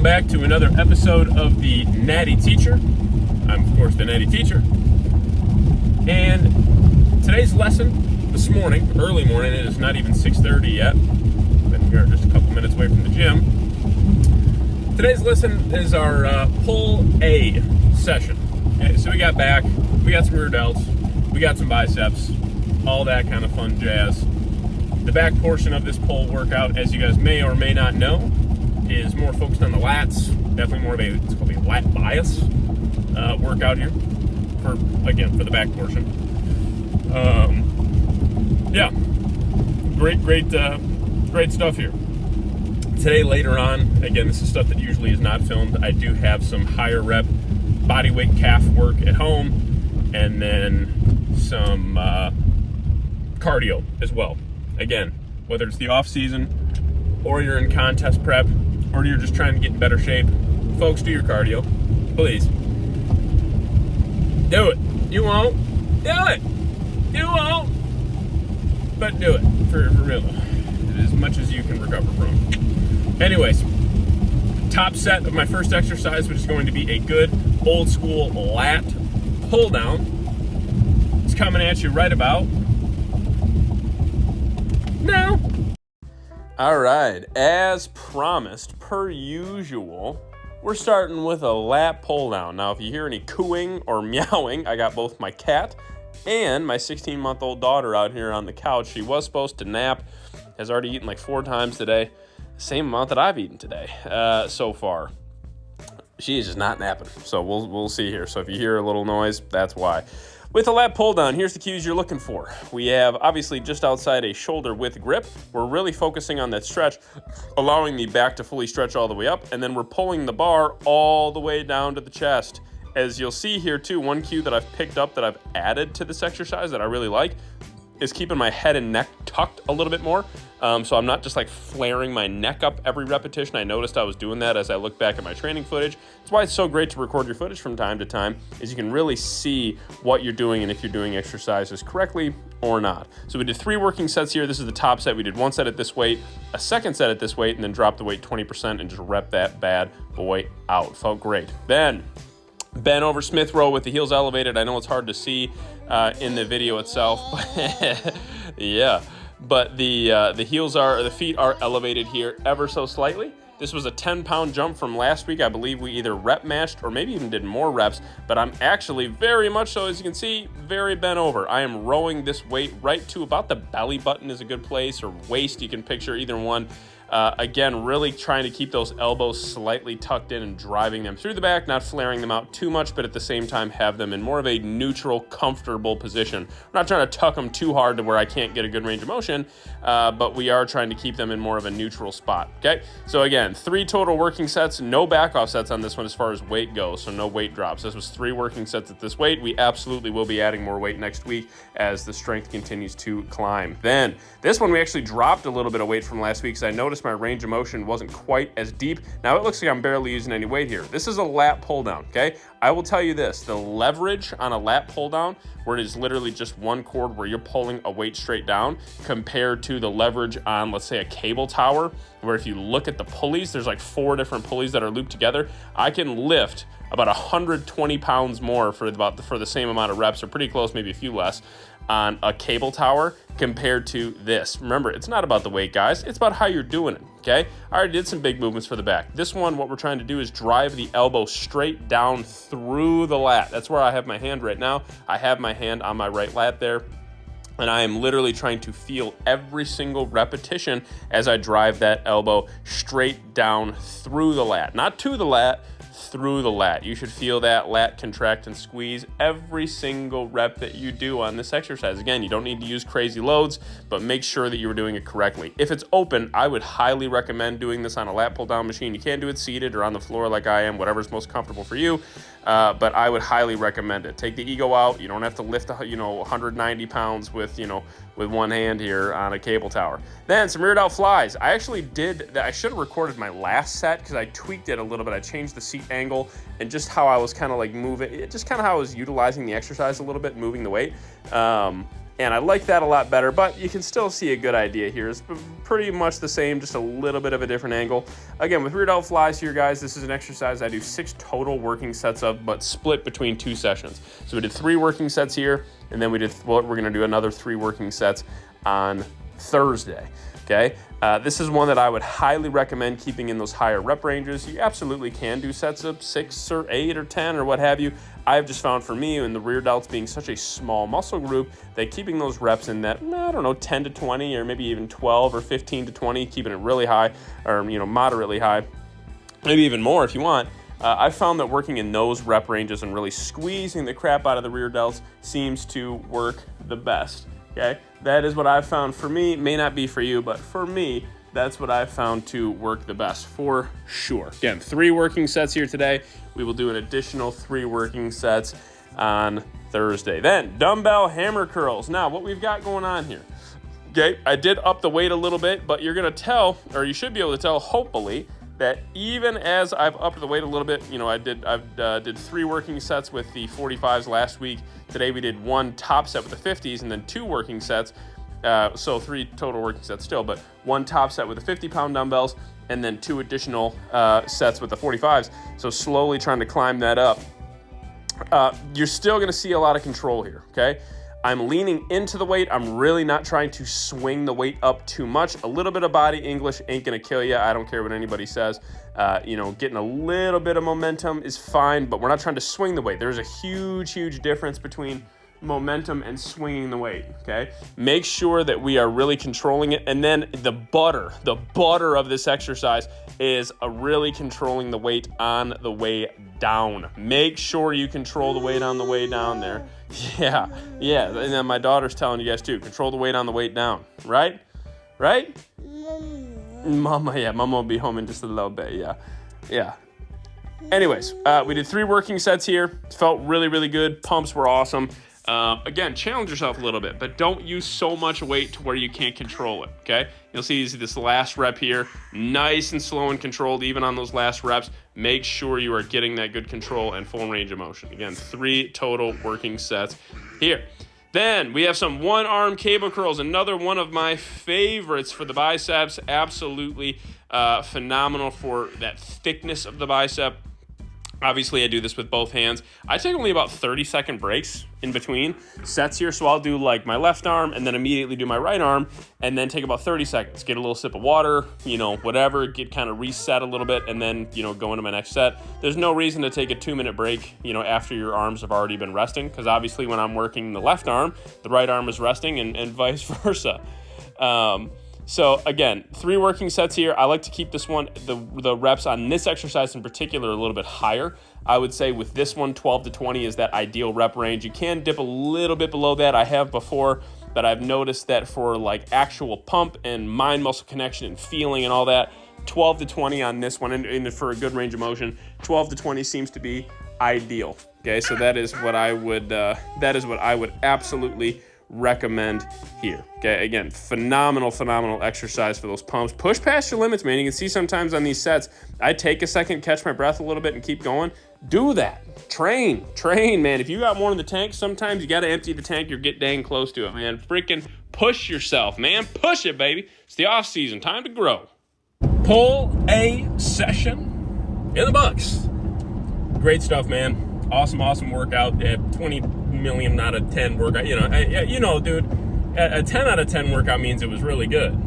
Welcome back to another episode of the Natty Teacher. I'm, of course, the Natty Teacher. And today's lesson this morning, early morning, it is not even 6:30 yet. Been here just a couple minutes away from the gym. Today's lesson is our pull A session. Okay, so we got back, we got some rear delts, we got some biceps, all that kind of fun jazz. The back portion of this pull workout, as you guys may or may not know, is more focused on the lats. Definitely more of it's called a lat bias workout here for the back portion. Yeah, great stuff here. Today, later on, again, this is stuff that usually is not filmed. I do have some higher rep body weight calf work at home, and then some cardio as well. Again, whether it's the off season or you're in contest prep or you're just trying to get in better shape, folks, do your cardio, please. Do it. You won't. Do it. You won't. But do it for real, as much as you can recover from. Anyways, top set of my first exercise, which is going to be a good old school lat pull down. It's coming at you right about now. All right, as promised, per usual, we're starting with a lat pull down. Now, if you hear any cooing or meowing, I got both my cat and my 16-month-old daughter out here on the couch. She was supposed to nap, has already eaten like 4 times today, same amount that I've eaten today so far. She is just not napping, so we'll see here. So if you hear a little noise, that's why. With a lat pull down, here's the cues you're looking for. We have obviously just outside a shoulder width grip. We're really focusing on that stretch, allowing the back to fully stretch all the way up, and then we're pulling the bar all the way down to the chest. As you'll see here too, one cue that I've picked up that I've added to this exercise that I really like is keeping my head and neck tucked a little bit more. So I'm not just like flaring my neck up every repetition. I noticed I was doing that as I look back at my training footage. That's why it's so great to record your footage from time to time, is you can really see what you're doing and if you're doing exercises correctly or not. So we did 3 working sets here. This is the top set. We did 1 set at this weight, a second set at this weight, and then dropped the weight 20% and just rep that bad boy out. Felt great. Then bent over Smith row with the heels elevated. I know it's hard to see in the video itself, but yeah. But the feet are elevated here ever so slightly. This was a 10-pound jump from last week. I believe we either rep matched or maybe even did more reps, but I'm actually very much so, as you can see, very bent over. I am rowing this weight right to about the belly button is a good place, or waist, you can picture either one. Again, really trying to keep those elbows slightly tucked in and driving them through the back, not flaring them out too much, but at the same time have them in more of a neutral, comfortable position. We're not trying to tuck them too hard to where I can't get a good range of motion, but we are trying to keep them in more of a neutral spot, okay? So again, 3 total working sets, no back off sets on this one as far as weight goes, so no weight drops. This was 3 working sets at this weight. We absolutely will be adding more weight next week as the strength continues to climb. Then, this one we actually dropped a little bit of weight from last week because I noticed my range of motion wasn't quite as deep. Now it looks like I'm barely using any weight here. This is a lat pull down, okay? I will tell you this, the leverage on a lat pull down, where it is literally just one cord where you're pulling a weight straight down, compared to the leverage on, let's say, a cable tower, where if you look at the pulleys, there's like 4 different pulleys that are looped together. I can lift about 120 pounds more for the same amount of reps, or pretty close, maybe a few less, on a cable tower compared to this. Remember, it's not about the weight, guys. It's about how you're doing it, okay? I already did some big movements for the back. This one, what we're trying to do is drive the elbow straight down through the lat. That's where I have my hand right now. I have my hand on my right lat there, and I am literally trying to feel every single repetition as I drive that elbow straight down through the lat. Not to the lat, through the lat. You should feel that lat contract and squeeze every single rep that you do on this exercise. Again, you don't need to use crazy loads, but make sure that you're doing it correctly. If it's open, I would highly recommend doing this on a lat pull down machine. You can do it seated or on the floor like I am, whatever's most comfortable for you. But I would highly recommend it. Take the ego out. You don't have to lift, 190 pounds with one hand here on a cable tower. Then some rear delt flies. I actually did that. I should have recorded my last set because I tweaked it a little bit. I changed the seat angle and just how I was kind of like moving, just kind of how I was utilizing the exercise a little bit, moving the weight. And I like that a lot better, but you can still see a good idea here. It's pretty much the same, just a little bit of a different angle. Again, with rear delt flies here, guys, this is an exercise I do 6 total working sets of, but split between 2 sessions. So we did 3 working sets here, and then we're gonna do another 3 working sets on Thursday, okay? This is one that I would highly recommend keeping in those higher rep ranges. You absolutely can do sets of 6 or 8 or 10 or what have you. I've just found for me, and the rear delts being such a small muscle group, that keeping those reps in that, I don't know, 10 to 20 or maybe even 12 or 15 to 20, keeping it really high or, moderately high, maybe even more if you want. I've found that working in those rep ranges and really squeezing the crap out of the rear delts seems to work the best. Okay, that is what I've found for me. May not be for you, but for me, that's what I've found to work the best for sure. Again, 3 working sets here today. We will do an additional 3 working sets on Thursday. Then dumbbell hammer curls. Now, what we've got going on here. Okay, I did up the weight a little bit, but you're gonna tell, or you should be able to tell, hopefully, that even as I've upped the weight a little bit, I did 3 working sets with the 45s last week. Today we did 1 top set with the 50s and then 2 working sets. So 3 total working sets still, but 1 top set with the 50-pound dumbbells and then 2 additional sets with the 45s. So slowly trying to climb that up. You're still gonna see a lot of control here, okay? I'm leaning into the weight. I'm really not trying to swing the weight up too much. A little bit of body English ain't gonna kill you. I don't care what anybody says. Getting a little bit of momentum is fine, but we're not trying to swing the weight. There's a huge, huge difference between momentum and swinging the weight, okay? Make sure that we are really controlling it. And then the butter of this exercise is really controlling the weight on the way down. Make sure you control the weight on the way down there. Yeah. And then my daughter's telling you guys too, control the weight on the way down, right? Mama will be home in just a little bit, yeah. Anyways, we did 3 working sets here. It felt really, really good. Pumps were awesome. Again, challenge yourself a little bit, but don't use so much weight to where you can't control it, okay? You'll see this last rep here, nice and slow and controlled, even on those last reps. Make sure you are getting that good control and full range of motion. Again, 3 total working sets here. Then we have some 1-arm cable curls, another one of my favorites for the biceps. Absolutely phenomenal for that thickness of the bicep. Obviously, I do this with both hands. I take only about 30-second breaks in between sets here. So I'll do like my left arm and then immediately do my right arm and then take about 30 seconds. Get a little sip of water, whatever, get kind of reset a little bit and then, go into my next set. There's no reason to take a 2-minute break, after your arms have already been resting, because obviously when I'm working the left arm, the right arm is resting and vice versa. So again, 3 working sets here. I like to keep this one, the reps on this exercise in particular, a little bit higher. I would say with this one, 12 to 20 is that ideal rep range. You can dip a little bit below that. I have before, but I've noticed that for like actual pump and mind muscle connection and feeling and all that, 12 to 20 on this one, and for a good range of motion, 12 to 20 seems to be ideal. Okay, so that is what I would absolutely recommend here. Okay, again, phenomenal exercise for those pumps. Push past your limits, man. You can see sometimes on these sets, I take a second, catch my breath a little bit and keep going. Do that. Train, man. If you got more in the tank, sometimes you got to empty the tank or get dang close to it, man. Freaking push yourself, man. Push it, baby. It's the off season. Time to grow. Pull a session in the books. Great stuff, man. Awesome workout. 20 million out of 10 workout. Dude, a 10 out of 10 workout means it was really good.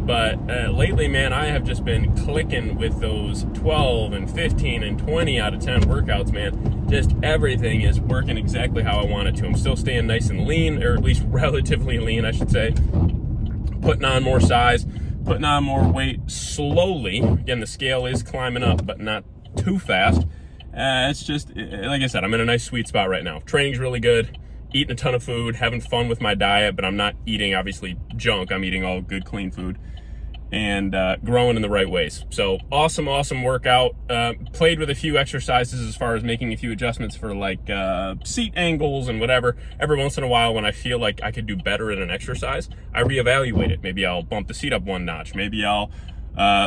But lately, man, I have just been clicking with those 12 and 15 and 20 out of 10 workouts, man. Just everything is working exactly how I want it to. I'm still staying nice and lean, or at least relatively lean, I should say. Putting on more size, putting on more weight slowly. Again, the scale is climbing up, but not too fast. It's just, like I said, I'm in a nice sweet spot right now. Training's really good, eating a ton of food, having fun with my diet, but I'm not eating, obviously, junk. I'm eating all good, clean food and growing in the right ways. So awesome workout. Played with a few exercises as far as making a few adjustments for like seat angles and whatever. Every once in a while when I feel like I could do better in an exercise, I reevaluate it. Maybe I'll bump the seat up 1 notch. Maybe I'll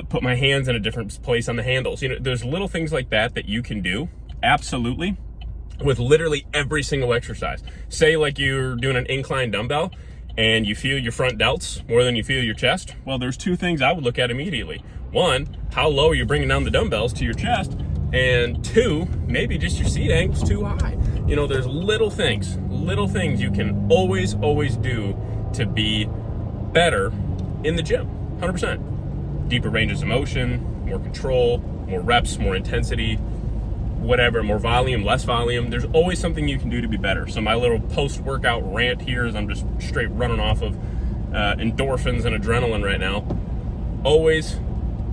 put my hands in a different place on the handles. There's little things like that you can do, absolutely, with literally every single exercise. Say like you're doing an incline dumbbell and you feel your front delts more than you feel your chest. Well, there's two things I would look at immediately. One, how low are you bringing down the dumbbells to your chest? And two, maybe just your seat angle's too high. You know, there's little things you can always do to be better in the gym, 100%. Deeper ranges of motion, more control, more reps, more intensity, whatever, more volume, less volume. There's always something you can do to be better. So my little post-workout rant here is I'm just straight running off of endorphins and adrenaline right now. Always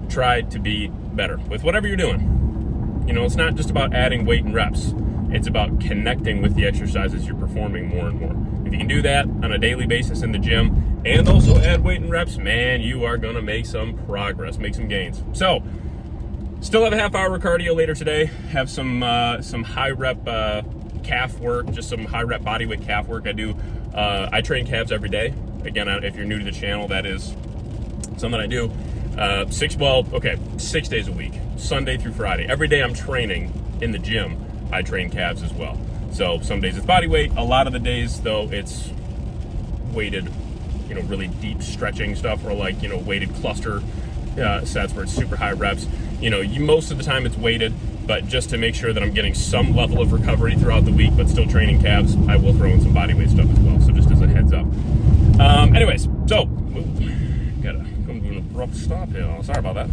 try to be better with whatever you're doing. You know, it's not just about adding weight and reps. It's about connecting with the exercises you're performing more and more. If you can do that on a daily basis in the gym and also add weight and reps, man, you are gonna make some progress, make some gains. So, still have a half-hour cardio later today. Have some high rep calf work, just some high rep body weight calf work. I train calves every day. Again, if you're new to the channel, that is something I do. 6 days a week, Sunday through Friday. Every day I'm training in the gym, I train calves as well. So some days it's body weight. A lot of the days though, it's weighted, you know, really deep stretching stuff, or like, you know, weighted cluster sets where it's super high reps. You know, most of the time it's weighted, but just to make sure that I'm getting some level of recovery throughout the week, but still training calves, I will throw in some body weight stuff as well. So just as a heads up. Anyways, so gotta come to an abrupt stop here. Sorry about that.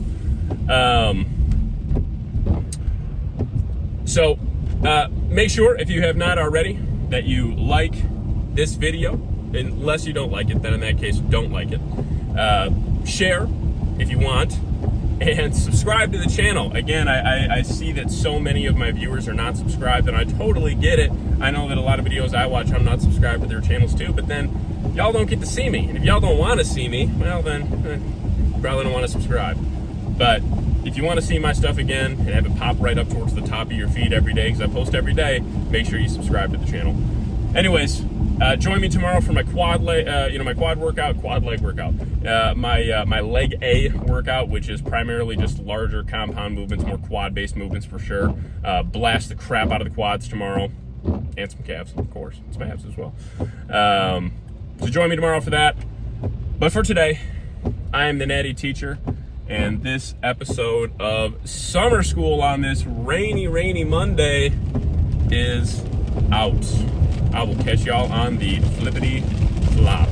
Make sure, if you have not already, that you like this video. Unless you don't like it, then in that case, don't like it. Share if you want, and subscribe to the channel. Again, I see that so many of my viewers are not subscribed, and I totally get it. I know that a lot of videos I watch, I'm not subscribed to their channels too, but then y'all don't get to see me. And if y'all don't want to see me, well then, you probably don't want to subscribe. But if you want to see my stuff again and have it pop right up towards the top of your feed every day, because I post every day, make sure you subscribe to the channel. Anyways, join me tomorrow for my quad leg workout, my leg A workout, which is primarily just larger compound movements, more quad-based movements for sure. Blast the crap out of the quads tomorrow, and some calves, of course, some abs as well. So join me tomorrow for that. But for today, I am the Natty Teacher, and this episode of Summer School on this rainy Monday is out. I will catch y'all on the flippity flop.